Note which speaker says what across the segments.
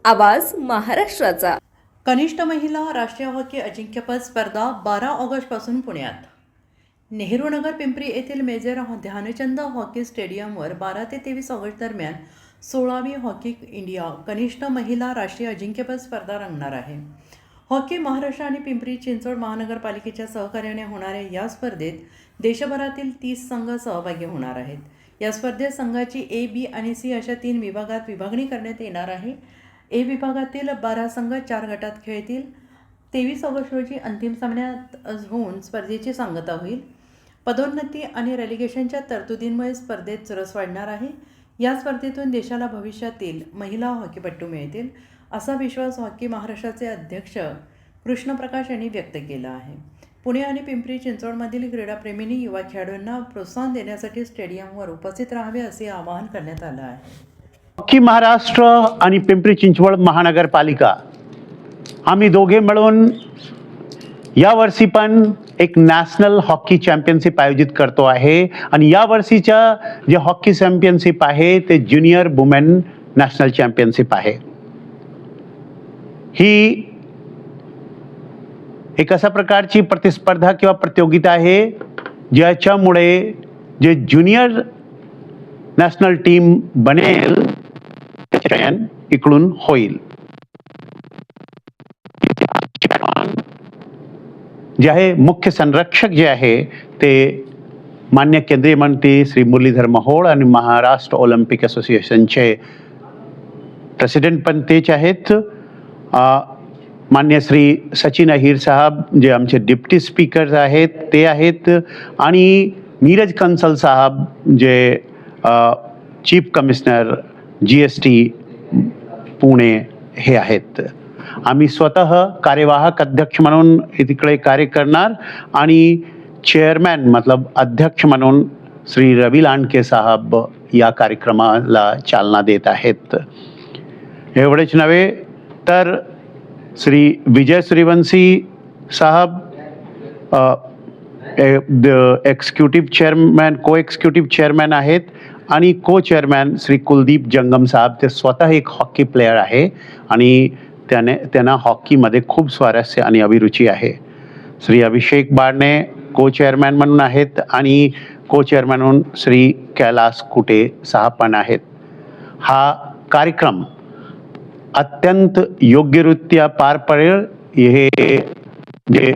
Speaker 1: आवाज महाराष्ट्राचा.
Speaker 2: कनिष्ठ महिला राष्ट्रीय हॉकी अजिंक्यपद स्पर्धा 12 ऑगस्टपासून पुण्यात. नेहरूनगर पिंपरी येथील मेजर ध्यानचंद हॉकी स्टेडियमवर 12 ते 23 ऑगस्ट दरम्यान 16वी हॉकी इंडिया कनिष्ठ महिला राष्ट्रीय अजिंक्यपद स्पर्धा रंगणार आहे. हॉकी महाराष्ट्र आणि पिंपरी चिंचवड महानगरपालिकेच्या सहकार्याने होणाऱ्या या स्पर्धेत देशभरातील 30 संघ सहभागी होणार आहेत. या स्पर्धेत संघाची ए, बी आणि सी अशा 3 विभागात विभागणी करण्यात येणार आहे. ए विभागातील 12 संघ 4 गटात खेळतील. 23 ऑगस्ट रोजी अंतिम सामन्यात होऊन स्पर्धेची सांगता होईल. पदोन्नती आणि रेलिगेशनच्या तरतुदींमुळे स्पर्धेत रस वाढणार आहे. या स्पर्धेतून देशाला भविष्यातील महिला हॉकीपटू मिळतील असा विश्वास हॉकी महाराष्ट्राचे अध्यक्ष कृष्णप्रकाश यांनी व्यक्त केला आहे. पुणे आणि पिंपरी चिंचवडमधील क्रीडाप्रेमींनी युवा खेळाडूंना प्रोत्साहन देण्यासाठी स्टेडियमवर उपस्थित राहावे असे आवाहन करण्यात आलं आहे.
Speaker 3: हॉकी महाराष्ट्र आणि पिंपरी चिंचवड महानगरपालिका आम्ही दोघे मिळून यावर्षी पण एक नॅशनल हॉकी चॅम्पियनशिप आयोजित करतो आहे आणि यावर्षीच्या जे हॉकी चॅम्पियनशिप आहे ते ज्युनियर वुमेन नॅशनल चॅम्पियनशिप आहे. ही एक अशा प्रकारची प्रतिस्पर्धा किंवा प्रतियोगिता आहे ज्याच्यामुळे जे ज्युनियर नॅशनल टीम बनेल चयन इकडून होईल. जे आहे मुख्य संरक्षक जे आहे ते मान्य केंद्रीय मंत्री श्री मुरलीधर मोहोळ आणि महाराष्ट्र ऑलिम्पिक असोसिएशनचे प्रेसिडेंट पण तेच आहेत. मान्य श्री सचिन अहिर साहब जे आमचे डिप्टी स्पीकर्स आहेत ते आहेत आणि नीरज कंसल साहब जे चीफ कमिशनर GST पुणे हे आहेत. आम्ही स्वतः कार्यवाहक अध्यक्ष म्हणून तिकडे कार्य करणार आणि चेअरमॅन मतलब अध्यक्ष म्हणून श्री रवि लांडके साहब या कार्यक्रमाला चालना देत आहेत. एवढेच नव्हे तर श्री विजय सूर्यवंशी साहब एक्झिक्युटिव्ह चेअरमॅन को एक्झिक्युटिव्ह चेअरमॅन आहेत आणि को चेअरमॅन श्री कुलदीप जंगम साहब ते स्वतः एक हॉकी प्लेयर आहे आणि त्यांना हॉकीमध्ये खूप स्वारस्य आणि अभिरुची आहे. श्री अभिषेक बारणे को चेअरमॅन म्हणून आहेत आणि को चेअरमॅन म्हणून श्री कैलास कुटे साहब पण आहेत. हा कार्यक्रम अत्यंत योग्यरित्या पार पडेल. हे जे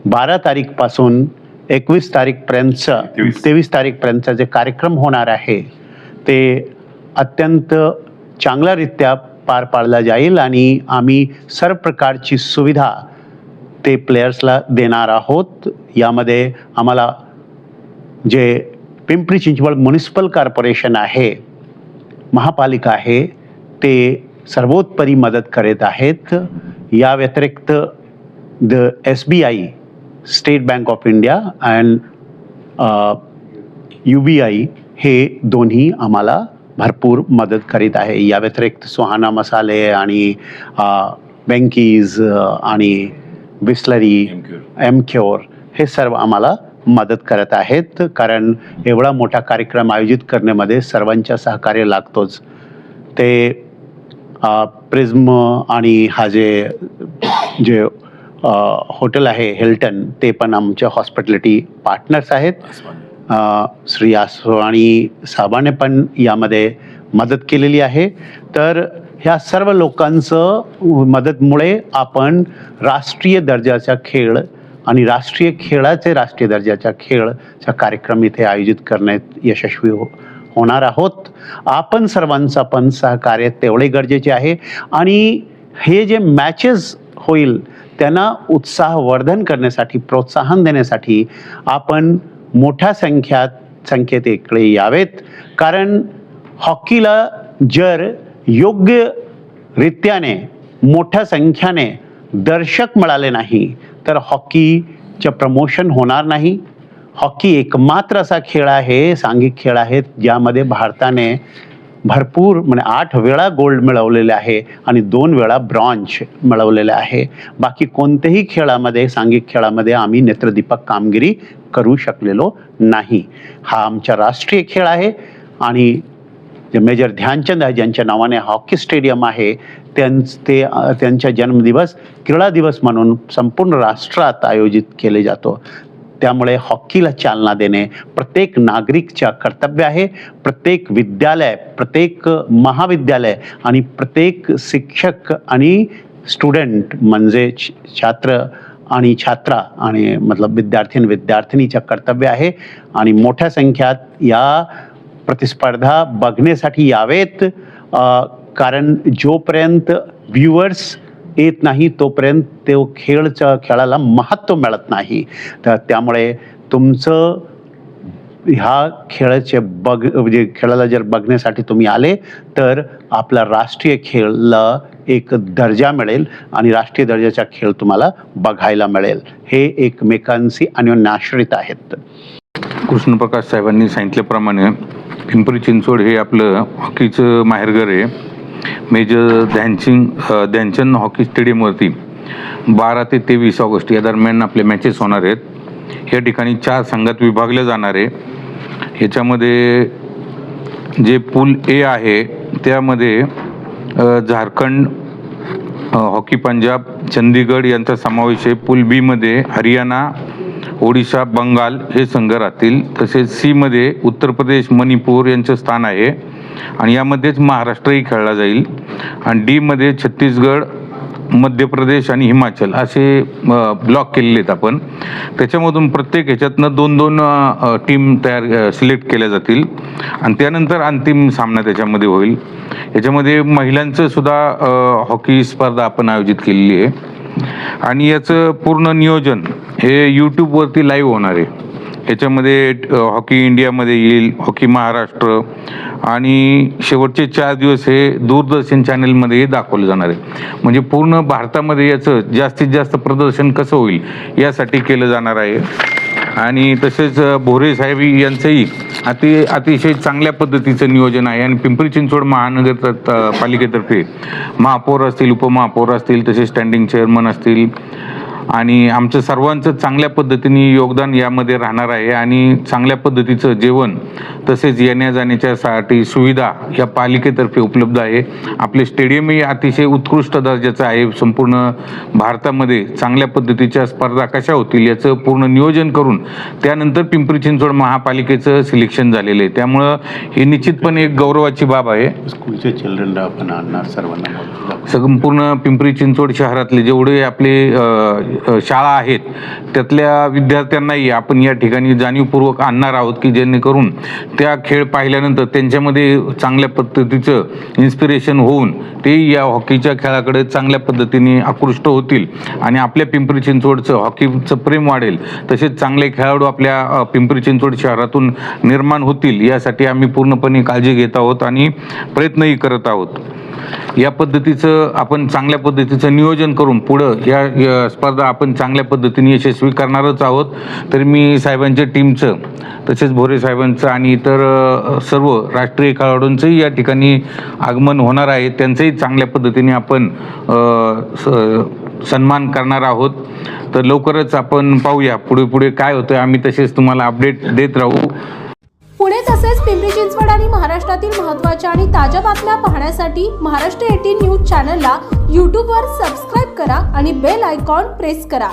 Speaker 3: 12 तारीखपासून 21 तारीखपर्यंतचं 23 तारीखपर्यंतचा जे कार्यक्रम होणार आहे ते अत्यंत चांगल्यारीत्या पार पाडला जाईल आणि आम्ही सर्व प्रकारची सुविधा ते प्लेयर्सला देणार आहोत. यामध्ये आम्हाला जे पिंपरी चिंचवड म्युनिसिपल कॉर्पोरेशन आहे, महापालिका आहे, ते सर्वोत्तरी मदत करीत आहेत. या व्यतिरिक्त the SBI state bank of India and UBI हे दोन्ही आम्हाला भरपूर मदत करीत आहे. या व्यतिरिक्त सुहाना मसाले आणि बँकीज आणि बिस्लरी एमक्योर हे सर्व आम्हाला मदत करत आहेत. कारण एवढा मोठा कार्यक्रम आयोजित करण्यामध्ये सर्वांच्या सहकार्य लागतोच. ते प्रिझम आणि हा जे हॉटेल आहे हिल्टन ते पण आमच्या हॉस्पिटॅलिटी पार्टनर्स आहेत. श्री आसवाणी साहेबांनी पण यामध्ये मदत केलेली आहे. तर ह्या सर्व लोकांचं मदतमुळे आपण राष्ट्रीय दर्जाचा खेळ आणि राष्ट्रीय दर्जाचा खेळचा कार्यक्रम इथे आयोजित करण्यात यशस्वी होणार आहोत. आपण सर्वांचा पण सहकार्य तेवढे गरजेचे आहे आणि हे जे मॅचेस होईल त्यांना उत्साहवर्धन करण्यासाठी प्रोत्साहन देण्यासाठी आपण मोठ्या संख्येत इकडे यावेत. कारण हॉकीला जर योग्य रीत्याने मोठ्या संख्येने दर्शक मिळाले नाही तर हॉकीचं प्रमोशन होणार नाही. हॉकी एकमात्र असा खेळ आहे, सांघिक खेळ आहे ज्यामध्ये भारताने भरपूर म्हणजे 8 वेळा गोल्ड मिळवलेले आहे आणि 2 वेळा ब्रॉन्झ मिळवलेले आहे. बाकी कोणत्याही खेळामध्ये सांघिक खेळामध्ये आम्ही नेत्रदीपक कामगिरी करू शकलेलो नाही. हा आमचा राष्ट्रीय खेळ आहे आणि जे मेजर ध्यानचंद आहे ज्यांच्या नावाने हॉकी स्टेडियम आहे त्यांच्या जन्मदिवस क्रीडा दिवस म्हणून संपूर्ण राष्ट्रात आयोजित केले जातो. त्यामुळे हॉकीला चालना देणे प्रत्येक नागरिकच्या कर्तव्य आहे. प्रत्येक विद्यालय, प्रत्येक महाविद्यालय आणि प्रत्येक शिक्षक आणि स्टुडंट म्हणजे छात्र आणि छात्रा आणि मतलब विद्यार्थीनीच्या कर्तव्य आहे. आणि मोठ्या संख्यात या प्रतिस्पर्धा बघण्यासाठी यावेत, कारण जोपर्यंत व्ह्युअर्स येत नाही तोपर्यंत तो खेळाला महत्त्व मिळत नाही. तर त्यामुळे तुमचं ह्या खेळाला जर बघण्यासाठी तुम्ही आले तर आपला राष्ट्रीय खेळला एक दर्जा मिळेल आणि राष्ट्रीय दर्जाचा खेळ तुम्हाला बघायला मिळेल. हे एकमेकांशी अन्योन्याश्रित आहेत.
Speaker 4: कृष्णप्रकाश साहेबांनी सांगितल्याप्रमाणे पिंपरी चिंचवड हे आपलं हॉकीचं माहेरघर आहे. मेजर ध्यानचंद हॉकी स्टेडियमवरती 12 ते 23 ऑगस्ट या दरम्यान आपले मॅचेस होणार आहेत. या ठिकाणी 4 संघात विभागले जाणार आहे. याच्यामध्ये जे पूल ए आहे त्यामध्ये झारखंड, हॉकी पंजाब, चंदीगड यांचा समावेश आहे. पूल बी मध्ये हरियाणा, ओडिशा, बंगाल हे संघ राहतील. तसेच सी मध्ये उत्तर प्रदेश, मणिपूर यांचं स्थान आहे आणि यामध्येच महाराष्ट्रही खेळला जाईल. आणि डी मध्ये छत्तीसगड, मध्य प्रदेश आणि हिमाचल असे ब्लॉक केलेले आहेत आपण. त्याच्यामधून प्रत्येक ह्याच्यातनं 2-2 टीम सिलेक्ट केल्या जातील आणि त्यानंतर अंतिम सामना त्याच्यामध्ये होईल. याच्यामध्ये महिलांचं सुद्धा हॉकी स्पर्धा आपण आयोजित केलेली आहे आणि याचं पूर्ण नियोजन हे यूट्यूबवरती लाईव्ह होणार आहे. याच्यामध्ये हॉकी इंडियामध्ये येईल, हॉकी महाराष्ट्र आणि शेवटचे 4 दिवस हे दूरदर्शन चॅनलमध्ये दाखवलं जाणार आहे. म्हणजे पूर्ण भारतामध्ये याचं जास्तीत जास्त प्रदर्शन कसं होईल यासाठी केलं जाणार आहे. आणि तसेच भोरे साहेब यांचंही अतिशय चांगल्या पद्धतीचं नियोजन आहे. आणि पिंपरी चिंचवड महानगर पालिकेतर्फे महापौर असतील, उपमहापौर असतील, तसेच स्टँडिंग चेअरमन असतील आणि आमचं सर्वांचं चांगल्या पद्धतीने योगदान यामध्ये राहणार आहे. आणि चांगल्या पद्धतीचं जेवण तसेच येण्या जाण्याच्यासाठी सुविधा या पालिकेतर्फे उपलब्ध आहे. आपले स्टेडियमही अतिशय उत्कृष्ट दर्जाचं आहे. संपूर्ण भारतामध्ये चांगल्या पद्धतीच्या स्पर्धा कशा होतील याचं पूर्ण नियोजन करून त्यानंतर पिंपरी चिंचवड महापालिकेचं सिलेक्शन झालेलं आहे. त्यामुळं हे निश्चितपणे एक गौरवाची बाब आहे.
Speaker 3: स्कूलचे चिल्ड्रनला आपण आणणार सर्वांना.
Speaker 4: संपूर्ण पिंपरी चिंचवड शहरातले जेवढे आपले शाळा आहेत त्यातल्या विद्यार्थ्यांनाही आपण या ठिकाणी जाणीवपूर्वक आणणार आहोत की जेणेकरून त्या खेळ पाहिल्यानंतर त्यांच्यामध्ये चांगल्या पद्धतीचं इन्स्पिरेशन होऊन ते या हॉकीच्या खेळाकडे चांगल्या पद्धतीने आकृष्ट होतील आणि आपल्या पिंपरी चिंचवडचं हॉकीचं प्रेम वाढेल. तसेच चांगले खेळाडू आपल्या पिंपरी चिंचवड शहरातून निर्माण होतील यासाठी आम्ही पूर्णपणे काळजी घेत आहोत आणि प्रयत्नही करत आहोत. या पद्धतीचं आपण चांगल्या पद्धतीचं नियोजन करून पुढं या स्पर्धा आपण चांगल्या पद्धतीने यशस्वी करणारच आहोत. तर मी साहेबांच्या टीमचं तसेच भोरे साहेबांचं आणि इतर सर्व राष्ट्रीय खेळाडूंचंही या ठिकाणी आगमन होणार आहे. त्यांचंही चांगल्या पद्धतीने आपण सन्मान करणार आहोत. तर लवकरच आपण पाहूया पुढे काय होतं. आम्ही तसेच तुम्हाला अपडेट देत राहू.
Speaker 5: पुणे तसेच पिंपरी चिंचवड आणि महाराष्ट्रातील महत्त्वाच्या आणि ताज्या बातम्या पाहण्यासाठी महाराष्ट्र 18 न्यूज चॅनलला यूट्यूबवर सबस्क्राईब करा आणि बेल आयकॉन प्रेस करा.